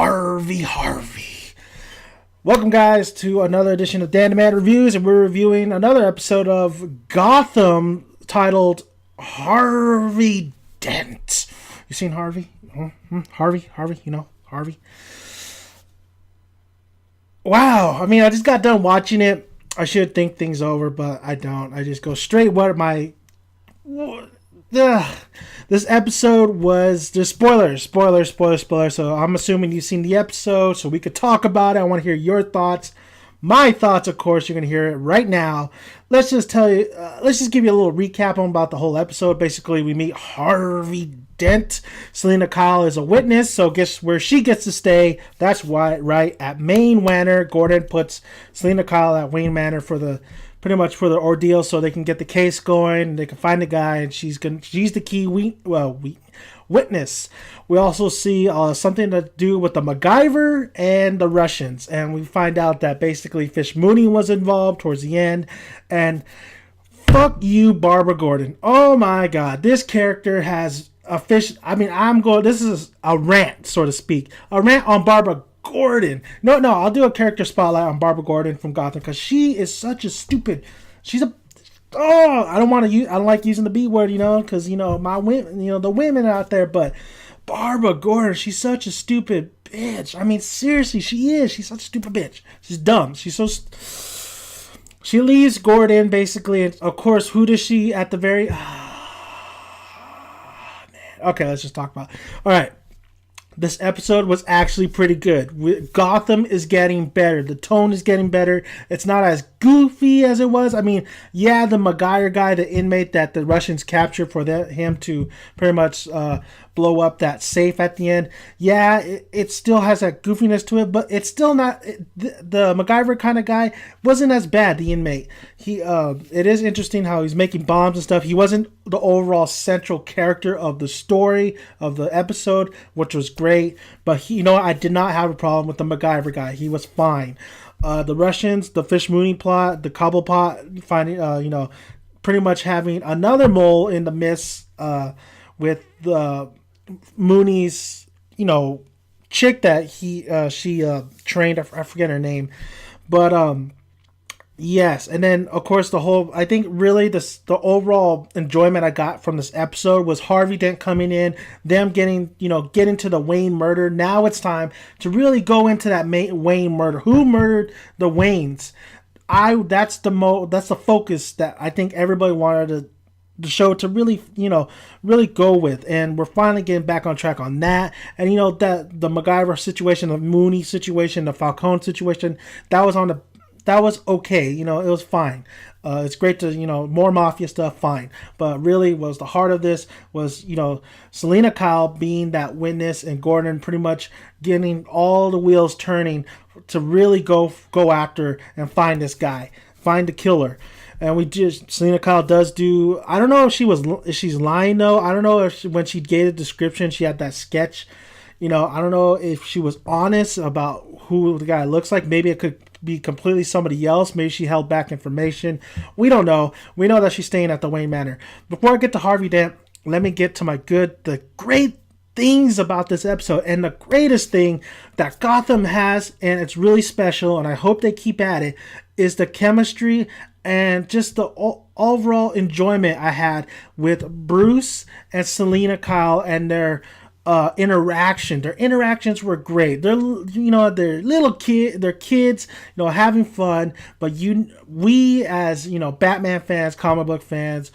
Harvey. Welcome, guys, to another edition of Dan the Man Reviews, and we're reviewing another episode of Gotham titled Harvey Dent. You seen Harvey? Harvey, Harvey. Wow, I mean, I just got done watching it. I should think things over, but I don't. I just go straight. This episode was just spoilers. So I'm assuming you've seen the episode, so we could talk about it. I want to hear your thoughts. My thoughts, of course, you're going to hear it right now. Let's just give you a little recap on about the whole episode. Basically, we meet Harvey Dent. Selina Kyle is a witness, so guess where she gets to stay? That's right, at Wayne Manor. Gordon puts Selina Kyle at Wayne Manor for the ordeal, so they can get the case going. They can find the guy, and she's the key witness. We also see something to do with the MacGyver and the Russians, and we find out that basically Fish Mooney was involved towards the end. And fuck you, Barbara Gordon. Oh my god, this character has a fish. I mean, this is a rant, so to speak, a rant on Barbara Gordon. No, I'll do a character spotlight on Barbara Gordon from Gotham, because she is such a stupid. I don't like using the B word, because my women, the women out there, but Barbara Gordon, she's such a stupid bitch. I mean, seriously, she is. She's such a stupid bitch. She's dumb. She leaves Gordon basically, and of course, who does she at the very? Man. Okay, let's just talk about it. All right. This episode was actually pretty good. Gotham is getting better. The tone is getting better. It's not as goofy as it was. I mean, yeah, the MacGyver guy, the inmate that the Russians captured for him to pretty much blow up that safe at the end. Yeah, it still has that goofiness to it, but it's still not. The MacGyver kind of guy wasn't as bad, the inmate. It is interesting how he's making bombs and stuff. He wasn't the overall central character of the story of the episode, which was great. But I did not have a problem with the MacGyver guy. He was fine. The Russians, the Fish Mooney plot, the Cobblepot, finding, pretty much having another mole in the mist with the Mooney's, chick that she trained. I forget her name, but yes. And then of course I think really the overall enjoyment I got from this episode was Harvey Dent coming in, them getting to the Wayne murder. Now it's time to really go into that Wayne murder. Who murdered the Waynes? That's the focus that I think everybody wanted the show to really go with, and we're finally getting back on track on that. And that the MacGyver situation, the Mooney situation, the Falcone situation, that was okay. It was fine. It's great to, more mafia stuff, fine. But really was the heart of this was, Selina Kyle being that witness and Gordon pretty much getting all the wheels turning to really go after and find this guy, find the killer. And Selina Kyle does do, I don't know if she's lying though. I don't know if when she gave the description, she had that sketch. I don't know if she was honest about who the guy looks like. Maybe it could be completely somebody else. Maybe she held back information. We don't know. We know that she's staying at the Wayne Manor. Before I get to Harvey Dent, let me get to the great things about this episode. And the greatest thing that Gotham has, and it's really special, and I hope they keep at it, is the chemistry and just the overall enjoyment I had with Bruce and Selina Kyle and their interaction. Their interactions were great. They're little they're kids, having fun. But we as Batman fans, comic book fans,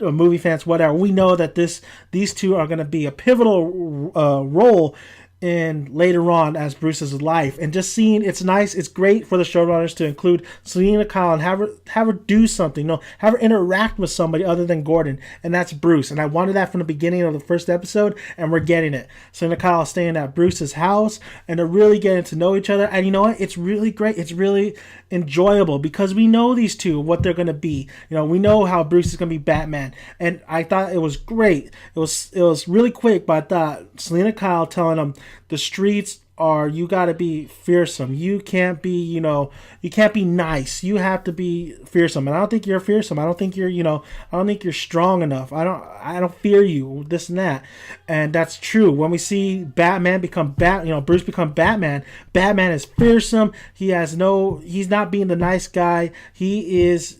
movie fans, whatever, we know that these two are going to be a pivotal role in later on as Bruce's life. And just seeing, it's nice, it's great for the showrunners to include Selina Kyle and have her do something, have her interact with somebody other than Gordon, and that's Bruce. And I wanted that from the beginning of the first episode, and we're getting it. Selina Kyle staying at Bruce's house, and they're really getting to know each other. And you know what? It's really great. It's really enjoyable because we know these two, what they're going to be. We know how Bruce is going to be Batman, and I thought it was great. It was really quick, but I thought Selina Kyle telling him the streets you got to be fearsome. You can't be, you can't be nice. You have to be fearsome. And I don't think you're fearsome. I don't think you're, I don't think you're strong enough. I don't fear you, this and that. And that's true. When we see Batman become Bruce become Batman, Batman is fearsome. He's not being the nice guy. He is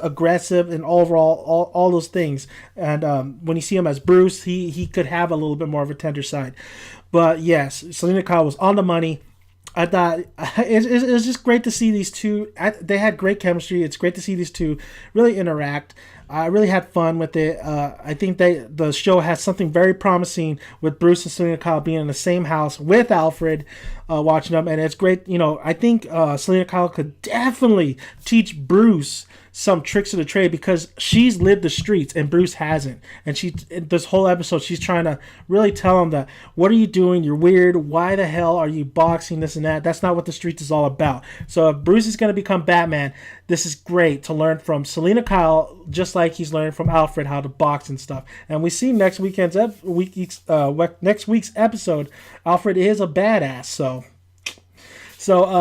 aggressive and overall all those things. And when you see him as Bruce, he could have a little bit more of a tender side. But yes, Selena Kyle was on the money. I thought it was just great to see these two. They had great chemistry. It's great to see these two really interact. I really had fun with it. I think the show has something very promising with Bruce and Selena Kyle being in the same house with Alfred, watching them, and it's great. I think Selena Kyle could definitely teach Bruce some tricks of the trade because she's lived the streets and Bruce hasn't. And this whole episode, she's trying to really tell him that, what are you doing? You're weird. Why the hell are you boxing, this and that? That's not what the streets is all about. So if Bruce is going to become Batman, this is great to learn from Selena Kyle, just like he's learning from Alfred how to box and stuff. And we see next week's episode, Alfred is a badass. So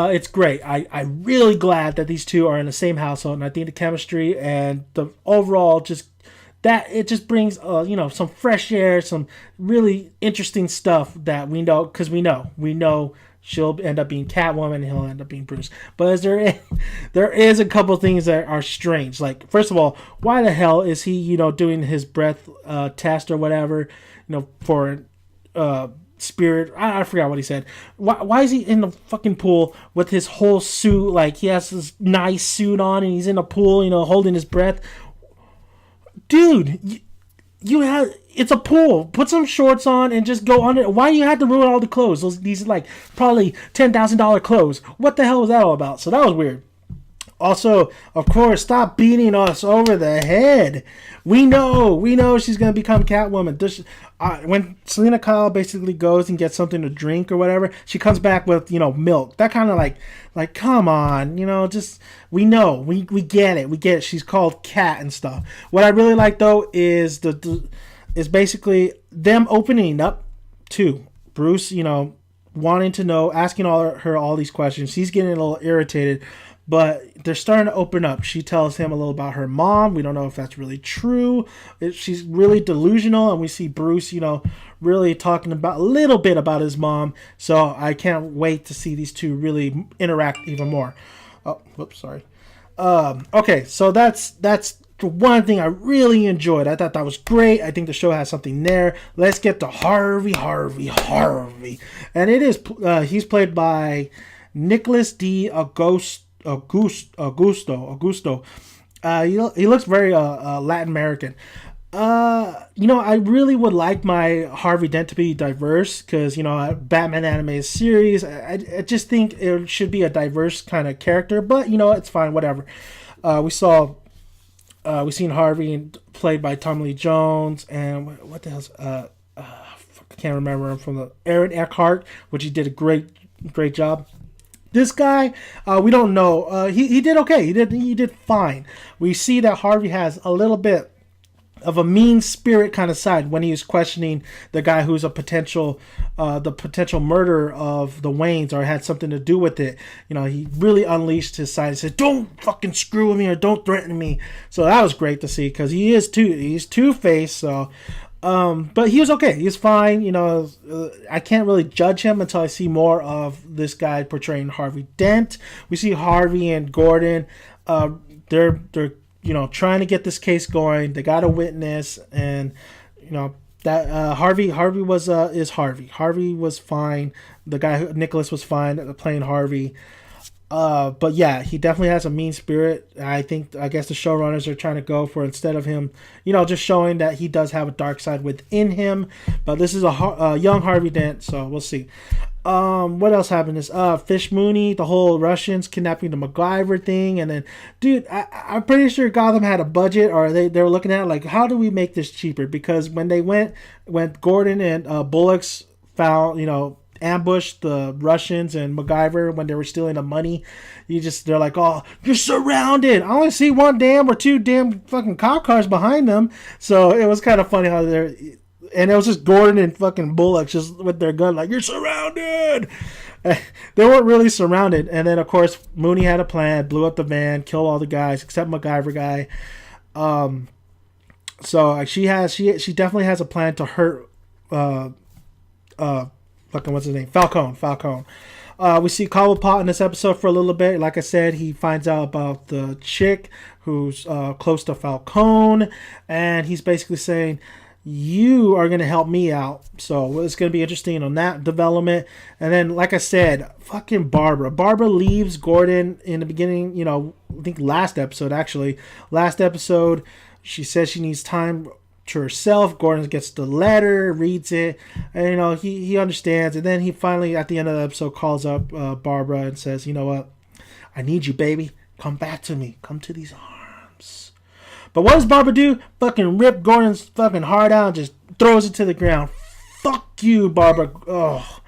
it's great. I'm really glad that these two are in the same household, and I think the chemistry and the overall just brings some fresh air, some really interesting stuff that we know, because we know she'll end up being Catwoman and he'll end up being Bruce. But there is a couple things that are strange. Like, first of all, why the hell is he doing his breath test or whatever for spirit? I forgot what he said. Why is he in the fucking pool with his whole suit? Like, he has this nice suit on and he's in the pool, holding his breath. Dude, it's a pool. Put some shorts on and just go under. Why do you have to ruin all the clothes? These like probably $10,000 clothes. What the hell was that all about? So that was weird. Also, of course, stop beating us over the head. We know she's going to become Catwoman. When Selena Kyle basically goes and gets something to drink or whatever, she comes back with, milk. That kind of like, come on, just, we get it. We get it. She's called Cat and stuff. What I really like, though, is is basically them opening up to Bruce, wanting to know, asking her all these questions. She's getting a little irritated. But they're starting to open up. She tells him a little about her mom. We don't know if that's really true. She's really delusional, and we see Bruce, really talking about a little bit about his mom. So I can't wait to see these two really interact even more. Oh, whoops, sorry. Okay, so that's the one thing I really enjoyed. I thought that was great. I think the show has something there. Let's get to Harvey. And it is, he's played by Nicholas D. Augusto. He looks very Latin American. I really would like my Harvey Dent to be diverse because, Batman animated series. I just think it should be a diverse kind of character, but it's fine, whatever. We seen Harvey played by Tommy Lee Jones, and what the hell's I can't remember him from the Aaron Eckhart, which he did a great job. This guy, we don't know. He did okay. He did fine. We see that Harvey has a little bit of a mean spirit kind of side when he was questioning the guy who's the potential murderer of the Waynes or had something to do with it. He really unleashed his side and said, "Don't fucking screw with me or don't threaten me." So that was great to see because he's two-faced. So. But he was okay. He was fine. I can't really judge him until I see more of this guy portraying Harvey Dent. We see Harvey and Gordon. They're trying to get this case going. They got a witness, and that Harvey is Harvey. Harvey was fine. The guy Nicholas was fine playing Harvey. But yeah, he definitely has a mean spirit. I guess the showrunners are trying to go for, instead of him, just showing that he does have a dark side within him. But this is a young Harvey Dent, so we'll see. What else happened is Fish Mooney, the whole Russians kidnapping the MacGyver thing, and then, dude, I'm pretty sure Gotham had a budget, or they were looking at it like, how do we make this cheaper? Because when Gordon and Bullocks found, ambushed the Russians and MacGyver when they were stealing the money, they're like, "Oh, you're surrounded. I only see one damn or two damn fucking cop cars behind them." So it was kind of funny how And it was just Gordon and fucking Bullock just with their gun, like, you're surrounded. They weren't really surrounded. And then, of course, Mooney had a plan, blew up the van, killed all the guys except MacGyver guy. So she definitely has a plan to hurt fucking what's his name? Falcone. We see Cobblepot in this episode for a little bit. Like I said, he finds out about the chick who's close to Falcone, and he's basically saying, you are going to help me out. So it's going to be interesting on that development. And then, like I said, fucking Barbara. Barbara leaves Gordon in the beginning, I think last episode, she says she needs time to herself. Gordon gets the letter, reads it, and he understands. And then he finally, at the end of the episode, calls up Barbara and says, you know what? I need you, baby. Come back to me. Come to these arms. But what does Barbara do? Fucking rip Gordon's fucking heart out and just throws it to the ground. Fuck you, Barbara. Oh,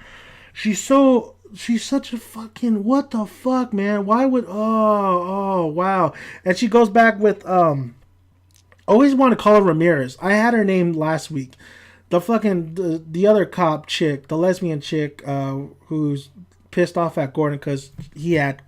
she's such a fucking, what the fuck, man? Why would, oh, wow. And she goes back with, always want to call her Ramirez. I had her name last week. The fucking, the other cop chick, the lesbian chick, who's pissed off at Gordon because he had,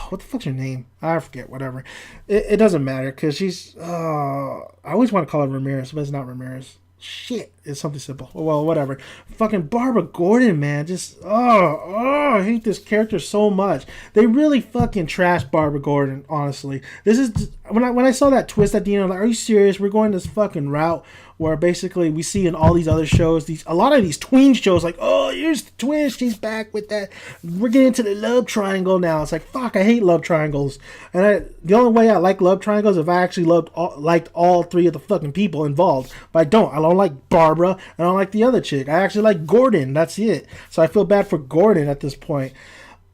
what the fuck's her name? I forget, whatever. It doesn't matter because she's, I always want to call her Ramirez, but it's not Ramirez. Shit, it's something simple. Well, whatever. Fucking Barbara Gordon, man. Just, I hate this character so much. They really fucking trashed Barbara Gordon, honestly. This is, when I saw that twist at the end, I'm like, are you serious? We're going this fucking route where basically we see in all these other shows, a lot of these tween shows, like, oh, here's the twin, she's back with that. We're getting into the love triangle now. It's like, fuck, I hate love triangles. And the only way I like love triangles is if I actually liked all three of the fucking people involved. But I don't. I don't like Barbara. I don't like the other chick. I actually like Gordon. That's it. So I feel bad for Gordon at this point.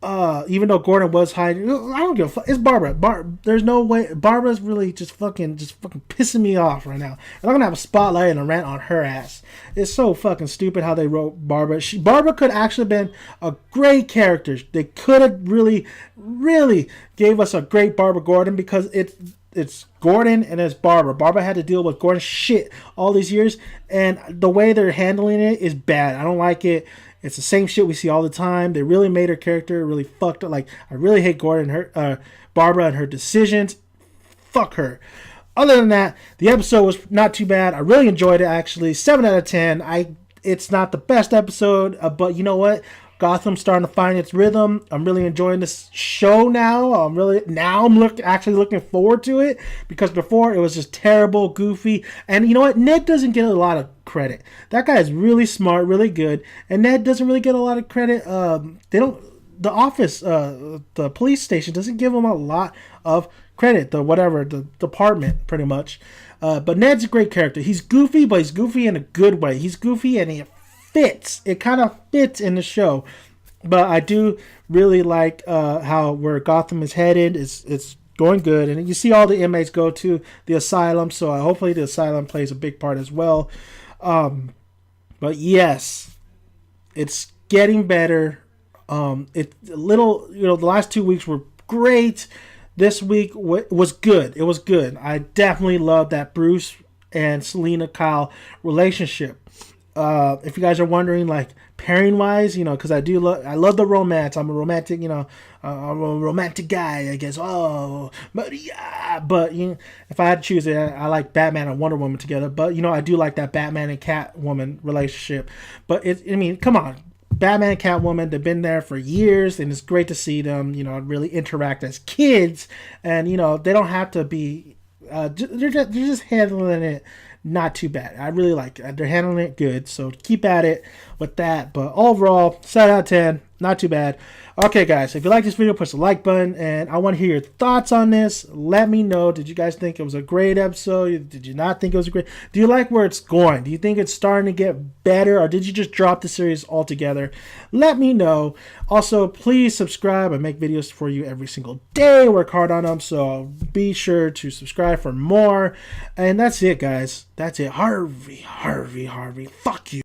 Even though Gordon was hiding, I don't give a fuck. It's Barbara. There's no way. Barbara's really just fucking pissing me off right now. And I'm gonna have a spotlight and a rant on her ass. It's so fucking stupid how they wrote Barbara. Barbara could actually have been a great character. They could have really, really gave us a great Barbara Gordon because it's Gordon and it's Barbara. Barbara had to deal with Gordon's shit all these years, and the way they're handling it is bad. I don't like it. It's the same shit we see all the time. They really made her character really fucked up. Like, I really hate Barbara and her decisions. Fuck her. Other than that, the episode was not too bad. I really enjoyed it, actually. 7 out of 10. It's not the best episode, but you know what? Gotham's starting to find its rhythm. I'm really enjoying this show now. I'm actually looking forward to it, because before it was just terrible, goofy. And you know what? Ned doesn't get a lot of credit. That guy is really smart, really good, and Ned doesn't really get a lot of credit. The office, the police station doesn't give him a lot of credit. The department, pretty much. But Ned's a great character. He's goofy, but he's goofy in a good way. He's goofy and he fits. It kind of fits in the show. But I do really like where Gotham is headed. It's going good, and you see all the inmates go to the asylum. So hopefully the asylum plays a big part as well. But yes, it's getting better. It's a little, the last 2 weeks were great. This week was good. It was good. I definitely love that Bruce and Selena Kyle relationship. If you guys are wondering, like, pairing wise, because I love the romance. I'm a romantic, I'm a romantic guy, I guess. But if I had to choose it, I like Batman and Wonder Woman together. But I do like that Batman and Catwoman relationship. But come on, Batman and Catwoman, they've been there for years, and it's great to see them, really interact as kids, and they don't have to be. They're just handling it not too bad. I really like it. They're handling it good, so keep at it with that. But overall, 7 out of 10, not too bad. Okay, guys, if you like this video, push the like button, and I want to hear your thoughts on this. Let me know. Did you guys think it was a great episode? Did you not think it was a great? Do you like where it's going? Do you think it's starting to get better, or did you just drop the series altogether? Let me know. Also, please subscribe. I make videos for you every single day. Work hard on them, so be sure to subscribe for more. And that's it, guys. That's it. Harvey. Fuck you.